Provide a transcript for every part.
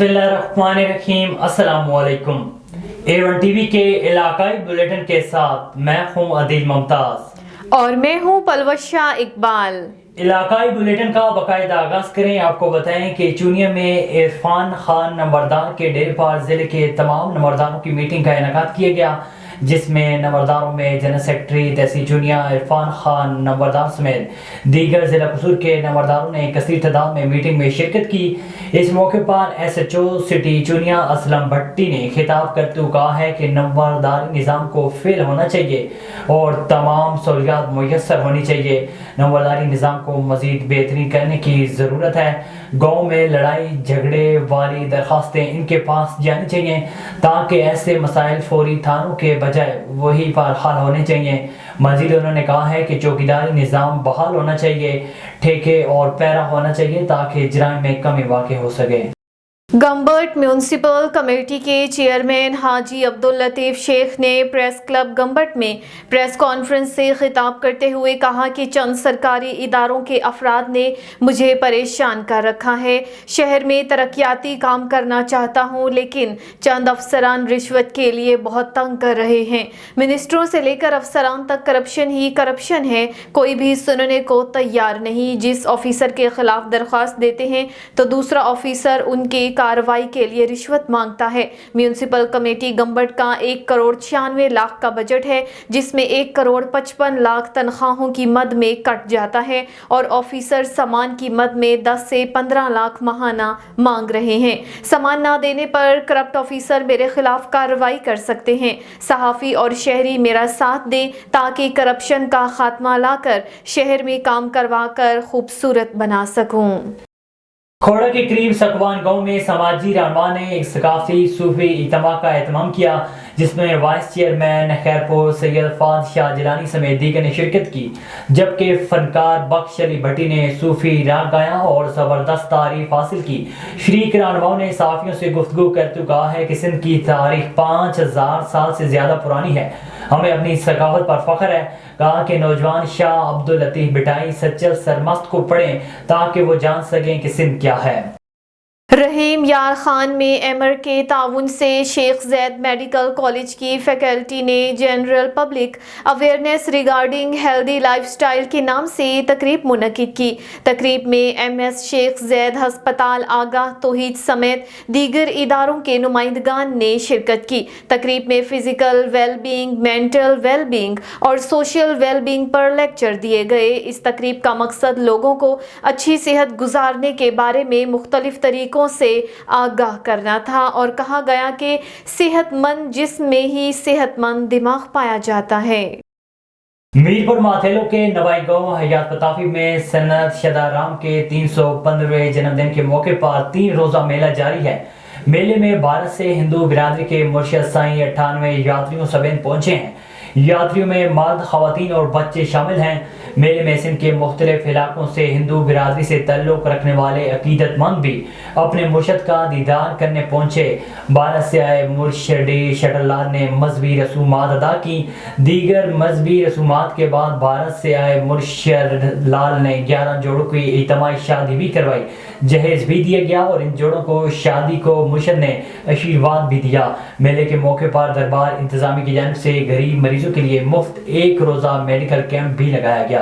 बिस्मिल्लाहिर्रहमानिर्रहीम। अस्सलाम वालेकुम। A1 टीवी के इलाकाई बुलेटिन के साथ मैं हूं अदील मुमताज और मैं हूं पलवशा इकबाल। इलाकाई बुलेटिन का बाकायदा आगाज करें। आपको बताएं कि चुनिया में इरफान खान नंबरदार के डेरे पर जिले के तमाम नंबरदारों की मीटिंग का इनेकाद किया गया, जिसमें नंबरदारों में जनरल सेक्रेटरी तहसील चुनिया इरफान खान नंबरदार समेत दीगर जिला कसूर के नंबरदारों ने कसीर तादाद में मीटिंग में शिरकत की। इस मौके पर SHO सिटी चुनिया असलम भट्टी ने खिताब करते हुए कहा है कि नंबरदारी निज़ाम को फेल होना चाहिए और तमाम सहूलियात मुयस्सर होनी चाहिए। नंबरदारी निज़ाम को मज़ीद बेहतरीन करने की ज़रूरत है। गाँव में लड़ाई झगड़े वाली दरख्वास्तें इनके पास जानी चाहिए ताकि ऐसे मसाइल फौरी थानों के बजाय वही पर हल होने चाहिए। मज़ीद उन्होंने कहा है कि चौकीदारी निज़ाम बहाल होना चाहिए, ठेके और पैरा होना चाहिए ताकि जराइम में कमी वाक़ई हो सके। गंबट म्यूनसिपल कमेटी के चेयरमैन हाजी अब्दुल लतीफ़ शेख ने प्रेस क्लब गंबट में प्रेस कॉन्फ्रेंस से खिताब करते हुए कहा कि चंद सरकारी इदारों के अफराद ने मुझे परेशान कर रखा है। शहर में तरक्याती काम करना चाहता हूँ, लेकिन चंद अफसरान रिश्वत के लिए बहुत तंग कर रहे हैं। मिनिस्टरों से लेकर अफसरान तक करप्शन ही करप्शन है, कोई भी सुनने को तैयार नहीं। जिस ऑफिसर के खिलाफ दरख्वास्त देते हैं तो दूसरा ऑफिसर उनके कार्रवाई के लिए रिश्वत मांगता है। म्यूनसिपल कमेटी गंबट का 1,96,00,000 का बजट है, जिसमें 1,55,00,000 तनख्वाहों की मद में कट जाता है और ऑफिसर सामान की मद में 10 से 15 लाख माहाना मांग रहे हैं। सामान ना देने पर करप्ट ऑफिसर मेरे खिलाफ कार्रवाई कर सकते हैं। सहाफ़ी और शहरी मेरा साथ दें ताकि करप्शन का खात्मा लाकर शहर में काम करवा कर खूबसूरत बना सकूं। खोड़ा के करीब सकवान गांव में समाजी रहनुमा ने एक सकाफी सूफी इज्तिमा का एहतमाम किया, जिसमें vice chairman Khairpur Syed Fahd Shah Jilani समेत दीगर ने शिरकत की। जबकि फनकार बख्श अली भट्टी ने सूफी राग गाया और ज़बरदस्त तारीफ हासिल की। शरीक रहनुमाओं ने सहाफ़ियों से गुफ्तगू करते हुए कहा है कि सिंध की तारीख 5000 साल से ज़्यादा पुरानी है, हमें अपनी सकाफत पर फख्र है। कहा कि नौजवान शाह अब्दुल लतीफ़ बिटाई सच्चल सरमस्त को पढ़ें ताकि वो जान सकें कि सिंध क्या है। रहीम यार खान में एमर के ताउन से शेख जैद मेडिकल कॉलेज की फैकल्टी ने general public awareness regarding healthy lifestyle के नाम से तकरीब मुनक्किद की। तकरीब में MS शेख जैद हस्पताल आगाह तौहीद समेत दीगर इदारों के नुमाइंदगान ने शिरकत की। तकरीब में फिजिकल वेलबींग, मेंटल वेलबींग और सोशल वेलबींग पर लेक्चर दिए गए। इस तकरीब का मकसद लोगों को अच्छी सेहत गुजारने के बारे में मुख्तलिफ तरीकों से आगाह करना था और कहा गया कि सेहतमंद जिस्म में ही सेहतमंद दिमाग पाया जाता है। मीरपुर माथेलो के नवाई गांव हयात पताफी में सन्नत शदाराम के 315वें जन्मदिन के मौके पर 3 रोजा मेला जारी है। मेले में भारत से हिंदू बिरादरी के मुर्शिद साईं 98 यात्रियों समेत पहुंचे हैं। यात्रियों में मर्द, खवातीन और बच्चे शामिल हैं। मेले में सिंध के मुख्तलिफ इलाकों से हिंदू बिरादरी से ताल्लुक़ रखने वाले अकीदतमंद भी अपने मुर्शद का दीदार करने पहुंचे। भारत से आए मुर्शदी शटरलाल ने मजहबी रसूमात अदा की। दीगर मजहबी रसूमात के बाद भारत से आए मुर्शद लाल ने 11 जोड़ों की इज्तिमाई शादी भी करवाई। जहेज भी दिया गया और इन जोड़ों को शादी को मुर्शद ने आशीर्वाद भी दिया। मेले के मौके पर दरबार इंतजामी की जानिब से गरीब मरीजों के लिए मुफ्त 1 रोजा मेडिकल कैंप भी लगाया गया।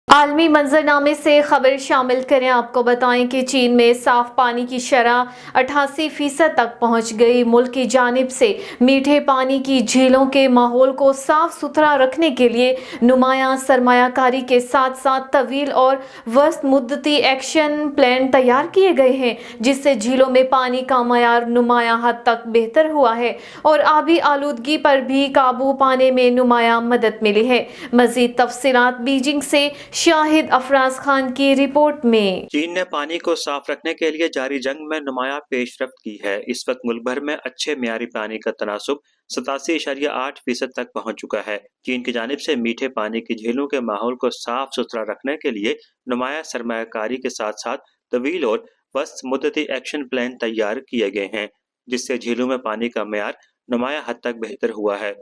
आलमी मंजरनामे से खबर शामिल करें। आपको बताएं कि चीन में साफ पानी की शरह 88% तक पहुंच गई। मुल्क की जानिब से मीठे पानी की झीलों के माहौल को साफ सुथरा रखने के लिए नुमायां सरमायाकारी के साथ साथ तवील और वस्त मुद्दती एक्शन प्लान तैयार किए गए हैं, जिससे झीलों में पानी का मयार नुमायां हद तक बेहतर हुआ है और आबी आलूदगी पर भी काबू पाने में नुमायां मदद मिली है। मजीद तफसीलात बीजिंग से शाहिद अफराज खान की रिपोर्ट में। चीन ने पानी को साफ रखने के लिए जारी जंग में नुमाया पेशरफ्त की है। इस वक्त मुल्क भर में अच्छे म्यारी पानी का तनासुब 87.8% तक पहुंच चुका है। चीन की जानिब से मीठे पानी की झीलों के माहौल को साफ सुथरा रखने के लिए नुमाया सरमायाकारी के साथ साथ तवील और वस्त मुद्दती एक्शन प्लान तैयार किए गए हैं, जिससे झीलों में पानी का म्यार नुमाया हद तक बेहतर हुआ है।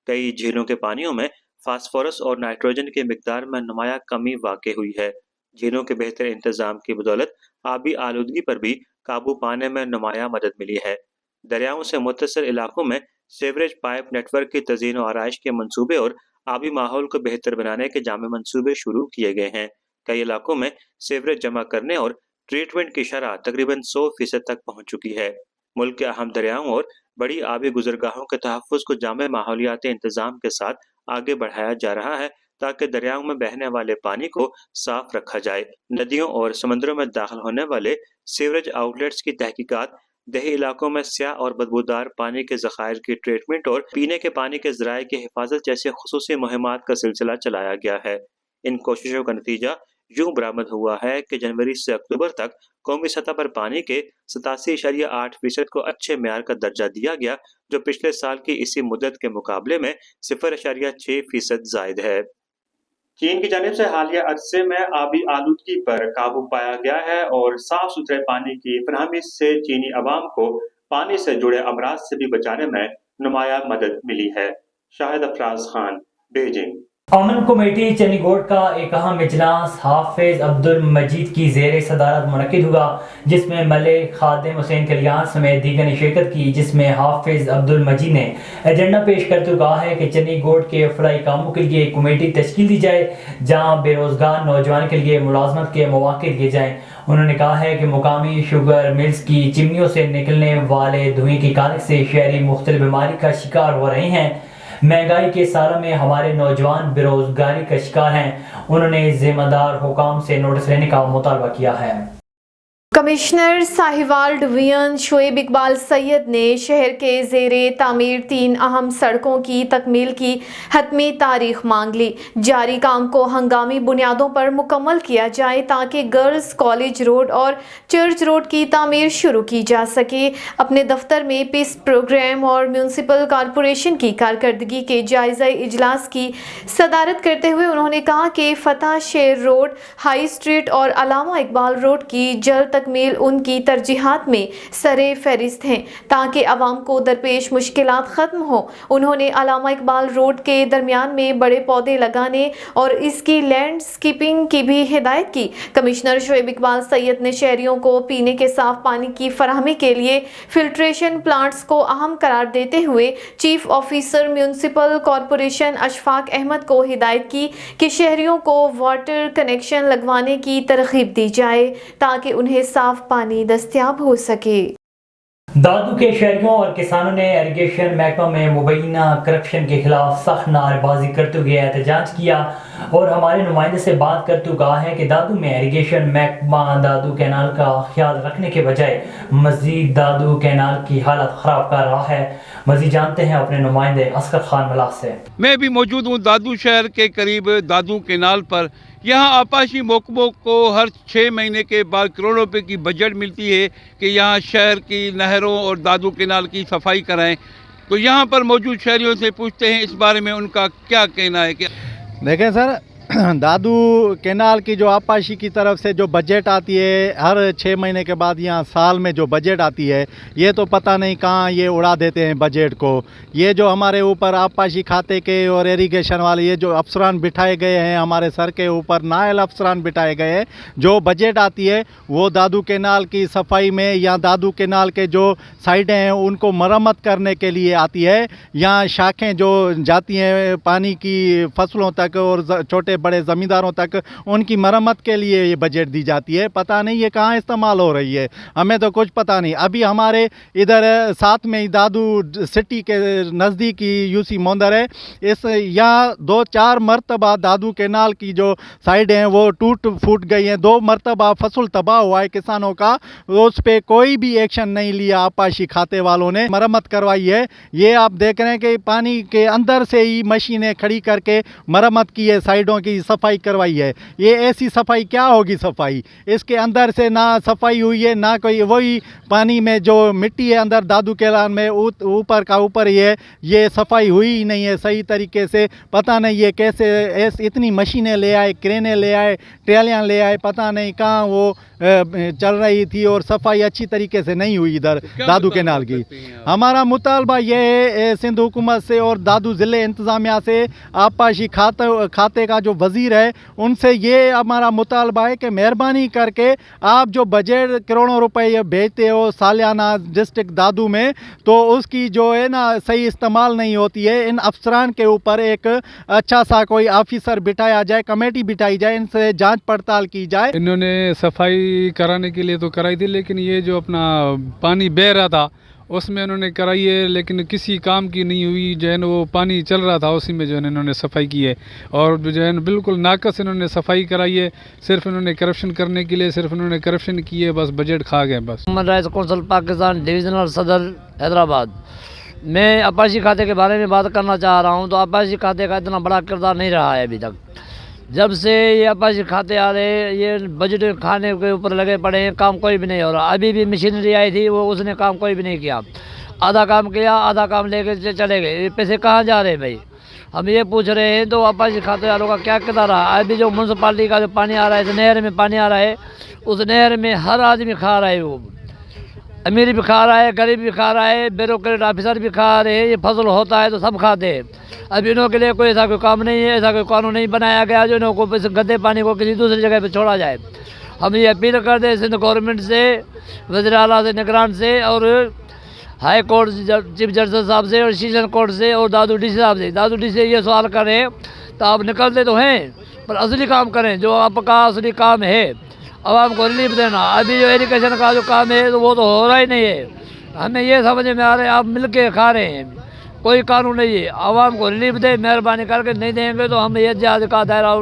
कई झीलों के पानियों में फास्फोरस और नाइट्रोजन की मिकदार में नुमाया कमी वाक़ई हुई है। झीलों के बेहतर इंतजाम की बदौलत आबी आलूदगी पर भी काबू पाने में नुमाया मदद मिली है। दरियाओं से मुत्तसिल इलाकों में सीवरेज पाइप नेटवर्क की तज़ीन और आराइश के मंसूबे और आबी माहौल को बेहतर बनाने के जामे मंसूबे शुरू किए गए हैं। कई इलाकों में सीवरेज जमा करने और ट्रीटमेंट की शरह तकरीबन 100% तक पहुँच चुकी है। मुल्क के अहम दरियाओं और बड़ी आबी गुजरगाहों के तहफ़्फ़ुज़ को जामे माहौलियाती इंतज़ाम के साथ आगे बढ़ाया जा रहा है ताकि दरियाओं में बहने वाले पानी को साफ रखा जाए। नदियों और समंदरों में दाखिल होने वाले सीवरेज आउटलेट्स की तहकीकात, देही इलाकों में स्याह और बदबूदार पानी के ज़खायर की ट्रीटमेंट और पीने के पानी के ज़राए की हिफाजत जैसे खुसूसी मुहिमात का सिलसिला चलाया गया है। इन कोशिशों का नतीजा यूं बरामद हुआ है कि जनवरी से अक्टूबर तक कौमी सतह पर पानी के 87.8% को अच्छे मेयार का दर्जा दिया गया, जो पिछले साल की इसी मुद्दत के मुकाबले में 0.6% जायद है। चीन की जानिब से हालिया अरसे में आबी आलूदगी पर काबू पाया गया है और साफ सुथरे पानी की फराहमी से चीनी अवाम को पानी से जुड़े अमराज से भी बचाने में नुमाया मदद मिली है। शाहिद अफराज खान, बीजिंग। अमन कमेटी चंडीगढ़ का एक अहम इजलास हाफिज अब्दुल मजीद की ज़ेर सदारत मुनक्किद हुआ, जिसमें मलिक खादिम हुसैन कलियान समेत दीगर ने शिरकत की। जिसमें हाफिज अब्दुल मजीद ने एजेंडा पेश करते हुए कहा है कि चंडीगढ़ के फलाई कामों के लिए एक कमेटी तश्कील दी जाए जहाँ बेरोजगार नौजवान के लिए मुलाजमत के मौके दिए जाएँ। उन्होंने कहा है कि मुकामी शुगर मिल्स की चिमनियों से निकलने वाले धुएं की कालिक से शहरी मुख्तलिफ बीमारी का शिकार हो रहे हैं। महंगाई के सालों में हमारे नौजवान बेरोजगारी का शिकार हैं। उन्होंने जिम्मेदार हुकाम से नोटिस लेने का मुतालबा किया है। कमिश्नर साहिवाल डिवीजन शोएब इकबाल सैयद ने शहर के ज़ेरे तामीर 3 अहम सड़कों की तकमील की हतमी तारीख मांग ली। जारी काम को हंगामी बुनियादों पर मुकम्मल किया जाए ताकि गर्ल्स कॉलेज रोड और चर्च रोड की तामीर शुरू की जा सके। अपने दफ्तर में पीस प्रोग्राम और म्यूनसिपल कॉरपोरेशन की कारकर्दगी के जायज़ा इजलास की सदारत करते हुए उन्होंने कहा कि फतह शेर रोड, हाई स्ट्रीट और अलामा इकबाल रोड की जल्द तकमील उनकी तरजीहात में सरे फहरिस्त हैं ताकि आवाम को दरपेश मुश्किलात ख़त्म हो। उन्होंने अलामा इकबाल रोड के दरमियान में बड़े पौधे लगाने और इसकी लैंडस्केपिंग की भी हिदायत की। कमिश्नर शोएब इकबाल सैयद ने शहरियों को पीने के साफ पानी की फराहमी के लिए फिल्ट्रेशन प्लांट्स को अहम करार देते हुए chief officer municipal corporation Ashfaq Ahmad को हिदायत की कि शहरियों को वाटर कनेक्शन लगवाने की तरगीब दी जाए ताकि उन्हें साफ पानी दस्तयाब हो सके। दादू के शहरियों और किसानों ने इरिगेशन महकमा में मुबैना करप्शन के खिलाफ सख्त नारेबाजी करते हुए एहतजाज किया और हमारे नुमाइंदे से बात करते हुए कहा है कि दादू में इरिगेशन महकमा दादू कैनाल का ख्याल रखने के बजाय मजीद दादू कैनाल की हालत ख़राब कर रहा है। मजीद जानते हैं अपने नुमाइंदे असगर खान मलाह से। मैं भी मौजूद हूँ दादू शहर के करीब दादू कैनाल पर। यहाँ आपाशी महकमों को हर 6 महीने के बाद करोड़ों रुपए की बजट मिलती है कि यहाँ शहर की नहरों और दादू कैनाल की सफाई कराएं। तो यहाँ पर मौजूद शहरियों से पूछते हैं इस बारे में उनका क्या कहना है। कि देखें सर, दादू कैनाल की जो आपाशी की तरफ से जो बजट आती है हर 6 महीने के बाद, यहाँ साल में जो बजट आती है, ये तो पता नहीं कहाँ ये उड़ा देते हैं बजट को। ये जो हमारे ऊपर आपाशी खाते के और इरिगेशन वाले ये जो अफसरान बिठाए गए हैं, हमारे सर के ऊपर नायल अफसरान बिठाए गए हैं, जो बजट आती है वो दादू कैनाल की सफाई में या दादू कैनाल के जो साइडें हैं उनको मरम्मत करने के लिए आती है। यहाँ शाखें जो जाती हैं पानी की फसलों तक और छोटे बड़े ज़मींदारों तक, उनकी मरम्मत के लिए ये बजट दी जाती है। पता नहीं ये कहाँ इस्तेमाल हो रही है, हमें तो कुछ पता नहीं। अभी हमारे इधर साथ में दादू सिटी के नज़दीक ही यूसी मोंदर है, इस यहाँ 2-4 मरतबा दादू कैनाल की जो साइड हैं वो टूट फूट गई हैं। 2 मरतबा फसल तबाह हुआ है किसानों का, उस पर कोई भी एक्शन नहीं लिया आपाशी खाते वालों ने। मरम्मत करवाई है, ये आप देख रहे हैं कि पानी के अंदर से ही मशीनें खड़ी करके मरम्मत की है, साइडों की सफाई करवाई है। ये ऐसी सफाई क्या होगी सफाई, इसके अंदर से ना सफाई हुई है ना कोई, वही पानी में जो मिट्टी है अंदर दादू कैनाल में ऊपर का ऊपर ही है, ये सफाई हुई ही नहीं है सही तरीके से। पता नहीं ये कैसे इतनी मशीनें ले आए, क्रेनें ले आए, ट्रालियाँ ले आए, पता नहीं कहाँ वो चल रही थी और सफाई अच्छी तरीके से नहीं हुई इधर दादू कैनाल की। हमारा मुतालबा ये है सिंध हुकूमत से और दादू ज़िले इंतज़ामिया से आपाशी खाते का जो वज़ीर है उनसे ये हमारा मुतालबा है कि मेहरबानी करके आप जो बजट करोड़ों रुपए ये भेजते हो सालाना डिस्ट्रिक्ट दादू में, तो उसकी जो है ना सही इस्तेमाल नहीं होती है। इन अफसरान के ऊपर एक अच्छा सा कोई ऑफिसर बिठाया जाए, कमेटी बिठाई जाए, इनसे जांच पड़ताल की जाए। इन्होंने सफाई कराने के लिए तो कराई थी, लेकिन ये जो अपना पानी बह रहा था उसमें उन्होंने कराई है, लेकिन किसी काम की नहीं हुई। जो है वो पानी चल रहा था उसी में जो है इन्होंने सफाई की है, और जो है बिल्कुल नाकस इन्होंने सफाई कराई है। सिर्फ इन्होंने करप्शन करने के लिए सिर्फ इन्होंने करप्शन की है, बस बजट खा गए बस। Human rights council Pakistan divisional सदर हैदराबाद। मैं आपाशी खाते के बारे में बात करना चाह रहा हूँ। तो आपाशी खाते का इतना बड़ा किरदार नहीं रहा है अभी तक। जब से ये आपाशी खाते आ रहे, ये बजट खाने के ऊपर लगे पड़े हैं, काम कोई भी नहीं हो रहा। अभी भी मशीनरी आई थी, वो उसने काम कोई भी नहीं किया। आधा काम किया, आधा काम लेके चले गए। ये पैसे कहाँ जा रहे हैं भाई, हम ये पूछ रहे हैं। तो आपाशी खाते वालों का क्या किरदार रहा। अभी जो म्यूनसिपालिटी का जो पानी आ रहा है, नहर में पानी आ रहा है, उस नहर में हर आदमी खा रहा है। वो अमीर भी खा रहा है, गरीब भी खा रहा है, ब्यूरोक्रेट ऑफिसर भी खा रहे हैं। ये फसल होता है तो सब खाते हैं। अब इन्हों के लिए कोई ऐसा कोई काम नहीं है, ऐसा कोई कानून नहीं बनाया गया जो इन्हों को गंदे पानी को किसी दूसरी जगह पे छोड़ा जाए। हम ये अपील करते हैं सिंध गवर्नमेंट से, वज़ीर आला से, निगरान से, और हाई कोर्ट चीफ जस्टिस साहब से, और सेशन कोर्ट से, और दादू डी सी साहब से। दादू डी से ये सवाल करें तो आप निकलते तो हैं, पर असली काम करें। जो आपका असली काम है आवाम को रिलीफ देना। अभी जो एजुकेशन का जो काम है तो वो तो हो रहा ही नहीं है। हमें ये समझ में आ रहा है आप मिल के खा रहे हैं, कोई कानून नहीं है। आवाम को रिलीफ दे, मेहरबानी करके नहीं देंगे तो हम ये जहाज का दायरा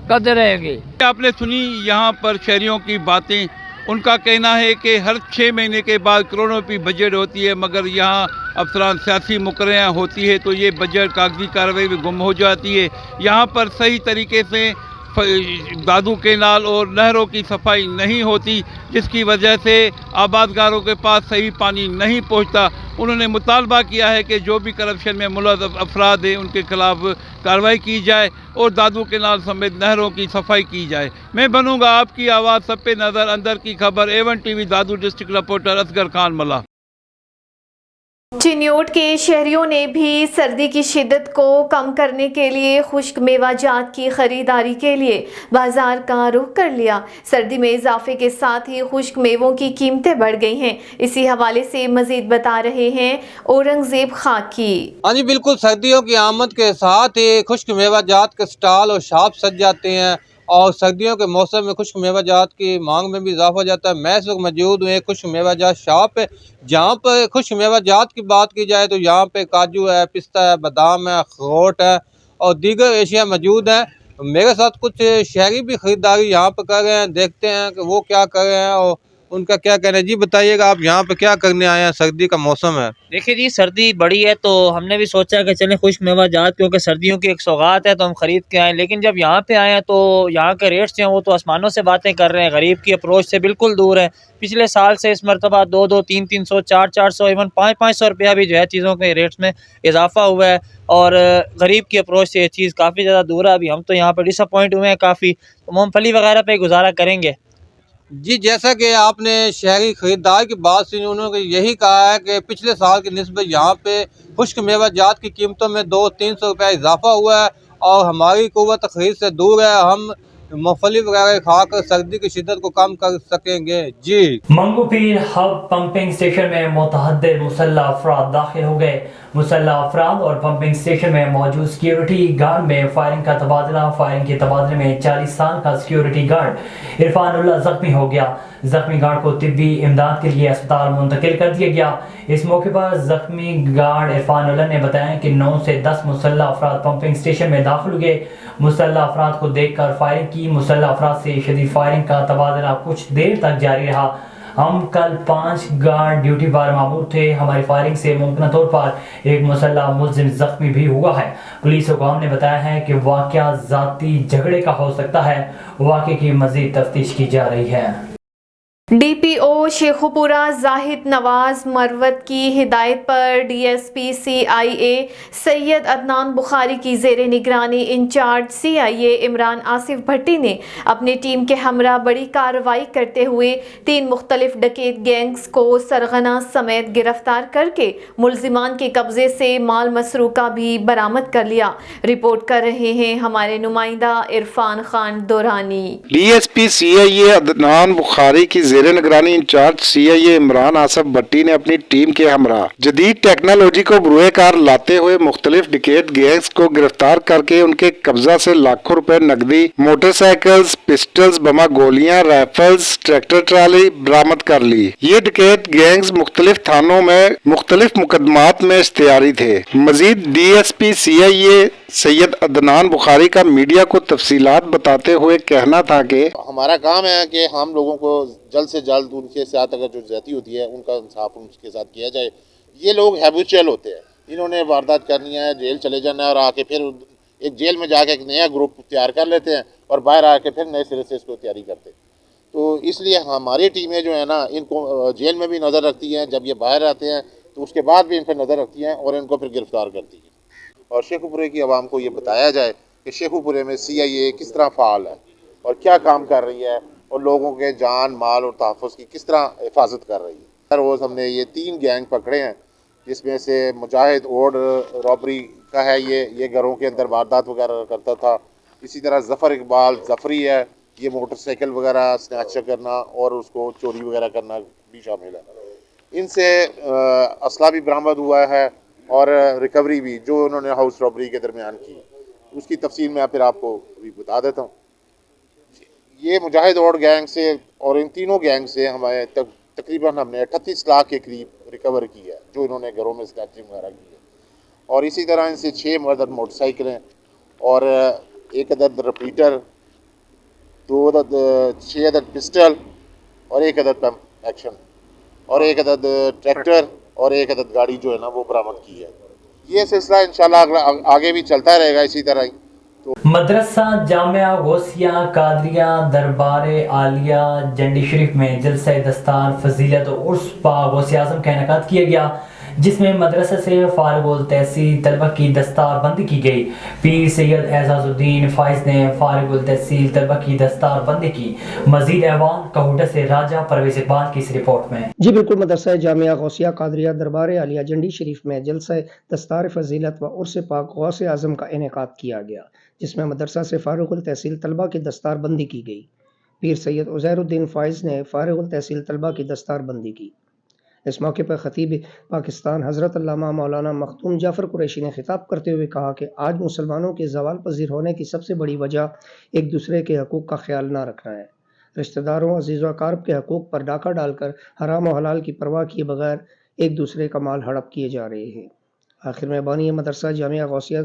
करते रहेंगे। आपने सुनी यहाँ पर शहरियों की बातें। उनका कहना है कि हर 6 महीने के बाद करोड़ों की बजट होती है, मगर यहाँ अफसरान सियासी मुकर्रियाँ होती है तो ये बजट कागजी कार्रवाई में गुम हो जाती है। यहाँ पर सही तरीके से दादू केनाल और नहरों की सफाई नहीं होती, जिसकी वजह से आबादगारों के पास सही पानी नहीं पहुंचता। उन्होंने मुतालबा किया है कि जो भी करप्शन में मुलव्वस अफराद हैं उनके खिलाफ कार्रवाई की जाए और दादू केनाल समेत नहरों की सफाई की जाए। मैं बनूंगा आपकी आवाज़, सब पे नज़र, अंदर की खबर, A1 TV दादू डिस्ट्रिक्ट रिपोर्टर असगर खान मल्ला। चिन्योट के शहरियों ने भी सर्दी की शिद्दत को कम करने के लिए खुश्क मेवाजात की खरीदारी के लिए बाजार का रुख कर लिया। सर्दी में इजाफे के साथ ही खुश्क मेवों की कीमतें बढ़ गई हैं। इसी हवाले से मजीद बता रहे हैं औरंगजेब खाकी। हाँ जी बिल्कुल, सर्दियों की आमद के साथ ही खुश्क मेवाजात के स्टॉल और शॉप सज जाते हैं, और सर्दियों के मौसम में खुश्क मेवाजात की मांग में भी इजाफा हो जाता है। मैं इस वक्त मौजूद हूँ खुश्क मेवाजात शॉप पे, जहाँ पर खुश्क मेवाजात की बात की जाए तो यहाँ पे काजू है, पिस्ता है, बादाम है, अखरोट है और दीगर एशिया मौजूद हैं। मेरे साथ कुछ शहरी भी ख़रीदारी यहाँ पर कर रहे हैं, देखते हैं कि वो क्या कर रहे हैं और उनका क्या कहना है। जी बताइएगा, आप यहाँ पे क्या करने आए हैं? सर्दी का मौसम है। देखिए जी, सर्दी बड़ी है तो हमने भी सोचा कि चलें खुश्क मेवाजात, क्योंकि सर्दियों की एक सौगात है तो हम ख़रीद के आए। लेकिन जब यहाँ पे आए हैं तो यहाँ के रेट्स जो हैं वो तो आसमानों से बातें कर रहे हैं, गरीब की अप्रोच से बिल्कुल दूर है। पिछले साल से इस मरतबा 200, 300, 400, इवन 500 रुपया भी जो है चीज़ों के रेट्स में इजाफा हुआ है, और गरीब की अप्रोच से ये चीज़ काफ़ी ज़्यादा दूर है। अभी हम तो यहाँ पर डिसअपॉइंट हुए हैं काफ़ी, तो मूँगफली वगैरह पर गुजारा करेंगे। जी जैसा कि आपने शहरी खरीदार की बात सुनी, उन्होंने यही कहा है कि पिछले साल की निस्बत यहाँ पे खुश्क मेवाजात की कीमतों में 200-300 रुपया इजाफा हुआ है और हमारी कुव्वत खरीद से दूर है। हम मूंगफली वगैरह खाकर सर्दी की शिद्दत को कम कर सकेंगे। जी मंगू पीर हब पंपिंग स्टेशन में मुतअद्दिद मुसल्लह अफराद दाखिल हो गए। मुसल्लह अफराद और पंपिंग स्टेशन में मौजूद सिक्योरिटी गार्ड में फायरिंग का तबादला। फायरिंग के तबादले में 40 साल का सिक्योरिटी गार्ड इरफानुल्लाह जख्मी हो गया। जख्मी गार्ड को तिब्बी इमदाद के लिए अस्पताल मुंतकिल कर दिया गया। इस मौके पर जख्मी गार्ड इरफानुल्लाह ने बताया कि 9 से 10 मुसल्लह अफराद पंपिंग स्टेशन में दाखिल हुए। मुसल्लह अफराद को देखकर फायरिंग की। मुसल्लह अफराद से शदीद फायरिंग का तबादला कुछ देर तक जारी रहा। हम कल 5 गार्ड ड्यूटी पर मामूर थे। हमारी फायरिंग से मुमकिन तौर पर एक मुसल्लह मुल्जिम जख्मी भी हुआ है। पुलिस हुकाम ने बताया है कि वाक़या ज़ाती झगड़े का हो सकता है। वाक़े की मज़ीद तफ्तीश की जा रही है। DPO शेखुपुरा जाहिद नवाज मरवत की हिदायत पर DSP CIA सैयद अदनान बुखारी की ज़ेरे निगरानी इंचार्ज CIA इमरान आसिफ भट्टी ने अपनी टीम के हमरा बड़ी कार्रवाई करते हुए 3 मुख्तलिफ डकैत गैंग्स को सरगना समेत गिरफ्तार करके मुलजिमान के कब्जे से माल मसरूका भी बरामद कर लिया। रिपोर्ट कर रहे हैं हमारे नुमाइंदा इरफान खान दोरानी। DSP CIA अदनान बुखारी की ज़ेरे निगरानी इंचार्ज CIA इमरान आसिफ भट्टी ने अपनी टीम के हमरा जदीद टेक्नोलॉजी को बुरुए कार लाते हुए मुख्तलिफ डकैत गैंग्स को गिरफ्तार करके उनके कब्जा से लाखों रुपए नकदी, मोटरसाइकिल्स, पिस्टल्स, बमा गोलियां, राइफल्स, ट्रैक्टर ट्राली बरामद कर ली। ये डकैत गैंग्स मुख्तलिफ थानों में मुख्तलिफ मुकदमात में इश्तिहारी थे। मजीद DSP CIA सैयद अदनान बुखारी का मीडिया को तफसीलात बताते हुए कहना था कि हमारा काम है कि हम लोगों को जल्द से जल्द उनके साथ अगर जो ज्यादती होती है उनका इंसाफ उनके साथ किया जाए। ये लोग हैबिचुअल होते हैं, इन्होंने वारदात करनी है, जेल चले जाना है और आके फिर एक जेल में जाके एक नया ग्रुप तैयार कर लेते हैं और बाहर आके फिर नए सिरे से इसको तैयारी करते हैं। तो इसलिए हमारी टीमें जो है ना इनको जेल में भी नज़र रखती हैं, जब ये बाहर आते हैं तो उसके बाद भी इन पर नज़र रखती हैं और इनको फिर गिरफ्तार करती हैं। और शेखुपुरे की आवाम को ये बताया जाए कि शेखुपुरे में CIA किस तरह फ़ाल है और क्या काम कर रही है और लोगों के जान, माल और तहफ़्फ़ुज़ की किस तरह हिफाजत कर रही है। हर रोज़ हमने ये 3 गैंग पकड़े हैं, जिसमें से मुजाहिद ओड रॉबरी का है, ये घरों के अंदर वारदात वगैरह करता था। इसी तरह ज़फ़र इकबाल ज़फ़री है, ये मोटरसाइकिल वगैरह स्नैच करना और उसको चोरी वगैरह करना भी शामिल है। इनसे असला भी बरामद हुआ है और रिकवरी भी जो उन्होंने हाउस रॉबरी के दरमियान की, उसकी तफसील मैं फिर आपको भी बता देता हूँ। ये मुजाहिद ओड गैंग से और इन तीनों गैंग से हमारे तकरीबन हमने 38 लाख के करीब रिकवर की है, जो इन्होंने घरों में स्नैचिंग वगैरह की है। और इसी तरह इनसे 6 अदद मोटरसाइकिलें और 1 अदद रिपीटर, 6 अदद पिस्टल और 1 अदद पंप एक्शन और 1 अदद ट्रैक्टर और 1 अदद गाड़ी जो है ना वो बरामद की है। ये सिलसिला इंशाल्लाह आगे भी चलता रहेगा इसी तरह ही। तो मदरसा जामिया गौसिया कादरिया दरबार आलिया जंडी शरीफ में जलसा दस्तार फजीलत और उर्स पा गौसिया आज़म का इनेकाद किया गया, जिसमें मदरसा से फारिगुल तहसील तलबा की दस्तार बंदी की गई। पीर सैयद एजाजुद्दीन फाइज ने फारिगुल तहसील तलबा की दस्तार बंदी की। मजीद अहवाल कहूटा से राजा परवेज इकबाल की इस रिपोर्ट में। जी बिल्कुल, मदरसा जामिया गौसिया कादरिया दरबार आलिया जंडी शरीफ में जलसा दस्तार फजीलत व उर्स पाक गौसे आज़म का इनेकाद किया गया, जिसमें मदरसा से फारिगुल तहसील तलबा की दस्तार बंदी की गई। पीर सैयद उज़ैरुद्दीन फाइज ने फारिगुल तहसील तलबा की दस्तार बंदी की। इस मौके पर खतीब पाकिस्तान हज़रत अल्लामा मौलाना मखदूम जाफ़र कुरैशी ने खिताब करते हुए कहा कि आज मुसलमानों के ज़वाल पजीर होने की सबसे बड़ी वजह एक दूसरे के हकूक़ का ख्याल ना रखना है। रिश्तेदारों, अजीज़ व अक़ारिब के हकूक़ पर डाका डालकर हराम व हलाल की परवाह किए बगैर एक दूसरे का माल हड़प किए जा रहे हैं। आखिर में बानी मदरसा जामिया गौसिया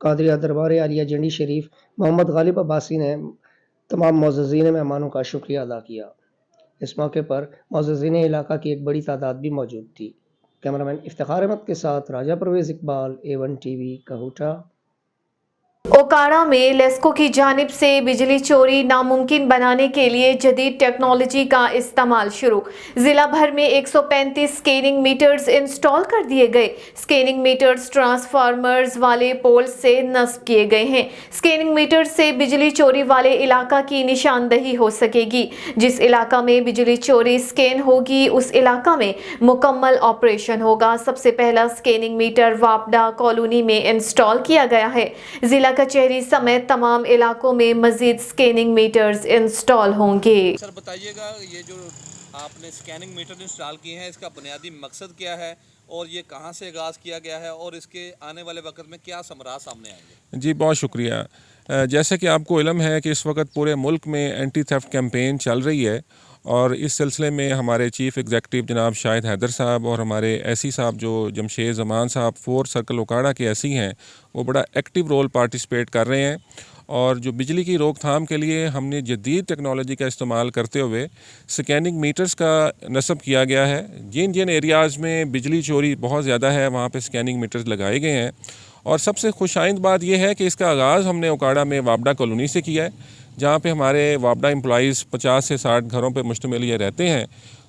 कादरिया दरबार आलिया जंडी शरीफ मोहम्मद गालिब अब्बासी ने तमाम मोअज़्ज़िज़ीन मेहमानों का शुक्रिया अदा किया। इस मौके पर मोअज़्ज़िज़ीन इलाका की एक बड़ी तादाद भी मौजूद थी। कैमरामैन इफ्तिखार अहमद के साथ राजा परवेज़ इकबाल, A1 TV, कहूटा। ओकाड़ा में लेस्को की जानिब से बिजली चोरी नामुमकिन बनाने के लिए जदीद टेक्नोलॉजी का इस्तेमाल शुरू। जिला भर में 135 स्कैनिंग मीटर्स इंस्टॉल कर दिए गए। स्कैनिंग मीटर्स ट्रांसफार्मर्स वाले पोल से नस्ब किए गए हैं। स्कैनिंग मीटर्स से बिजली चोरी वाले इलाका की निशानदही हो सकेगी। जिस इलाका में बिजली चोरी स्कैन होगी उस इलाका में मुकम्मल ऑपरेशन होगा। सबसे पहला स्कैनिंग मीटर वापडा कॉलोनी में इंस्टॉल किया गया है। जिला कचहरी समेत तमाम इलाकों में मजीद स्कैनिंग मीटर्स इंस्टॉल होंगे। सर बताइएगा, ये जो आपने स्कैनिंग मीटर इंस्टॉल किए हैं इसका बुनियादी मकसद क्या है और ये कहां से आगाज़ किया गया है और इसके आने वाले वक्त में क्या समरात सामने आएंगे? जी बहुत शुक्रिया। जैसे कि आपको इल्म है कि इस वक्त पूरे मुल्क में एंटी थेफ्ट कैंपेन चल रही है और इस सिलसिले में हमारे चीफ़ एग्जेक्टिव जनाब शाहिद हैदर साहब और हमारे एसी साहब जो जमशेद ज़मान साहब 4 सर्कल ओकाड़ा के एसी हैं, वो बड़ा एक्टिव रोल पार्टिसिपेट कर रहे हैं। और जो बिजली की रोकथाम के लिए हमने जदीद टेक्नोलॉजी का इस्तेमाल करते हुए स्कैनिंग मीटर्स का नस्ब किया गया है। जिन जिन एरियाज़ में बिजली चोरी बहुत ज़्यादा है वहाँ पे स्कैनिंग मीटर्स लगाए गए हैं। और सबसे खुशाइंद बात यह है कि इसका आगाज़ हमने ओकाड़ा में वापडा कॉलोनी से किया है, जहाँ पे हमारे वापडा एम्प्लॉइज़ 50 से 60 घरों पे मुश्तमिल ये रहते हैं।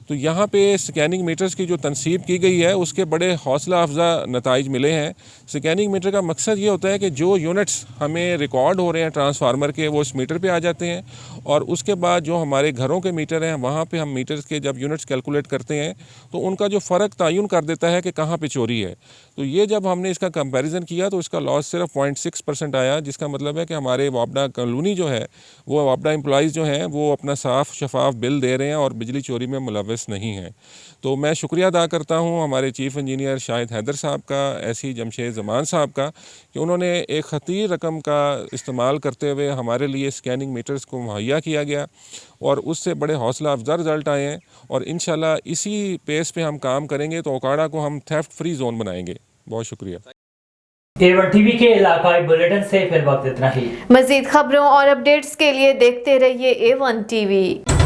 तो यहाँ पे स्कैनिंग मीटर्स की जो तनसीब की गई है उसके बड़े हौसला अफजा नताइज मिले हैं। स्कैनिंग मीटर का मकसद ये होता है कि जो यूनिट्स हमें रिकॉर्ड हो रहे हैं ट्रांसफार्मर के, वो इस मीटर पे आ जाते हैं, और उसके बाद जो हमारे घरों के मीटर हैं वहाँ पे हम मीटर्स के जब यूनिट्स कैलकुलेट करते हैं तो उनका जो फ़र्क तयन कर देता है कि कहाँ पे चोरी है। तो ये जब हमने इसका कंपैरिजन किया तो इसका लॉस सिर्फ 0.6% आया, जिसका मतलब है कि हमारे वापडा कॉलोनी जो है, वो वापडा एम्प्लॉइज़ जो हैं वो अपना साफ़ शफाफ बिल दे रहे हैं और बिजली चोरी में मुलव्वस नहीं है। तो मैं शुक्रिया अदा करता हूँ हमारे चीफ़ इंजीनियर शाहिद हैदर साहब का, ऐसी जमशेद ज़मान साहब का, कि उन्होंने एक ख़तीर रकम का इस्तेमाल करते हुए हमारे लिए स्कैनिंग मीटर्स को मुहैया किया गया और उससे बड़े हौसला अफजा रिज़ल्ट आए हैं। और इंशाल्लाह इसी पेस पे हम काम करेंगे तो ओकाड़ा को हम थेफ्ट फ्री जोन बनाएंगे। बहुत शुक्रिया। A1 टीवी के इलाकाई बुलेटिन से फिर वक्त इतना ही। मज़ीद खबरों और अपडेट्स के लिए देखते रहिए A1 टीवी।